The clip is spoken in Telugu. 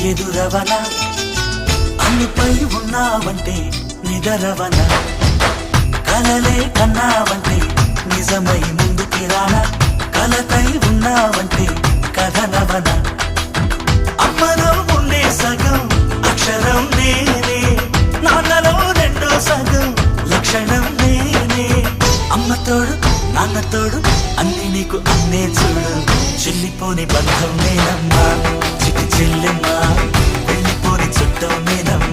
ఎదురవన అన్నిపై ఉన్నావంటే నిదరవన కలలే కన్నావంటే నిజమై ముందుకి రానా కలతై ఉన్నావంటే కథనవన అమ్మలో ఉండే సగం అక్షరం నేనే నాన్నలో రెండో సగం లక్షణం నేనే అమ్మ తోడు నాన్న తోడు అన్ని నీకు అన్నే చూడు చెల్లిపోని బంధం నేనమ్మా చిటి చెల్లెమ్మా వెళ్ళిపోని చుట్టం నేనమ్మా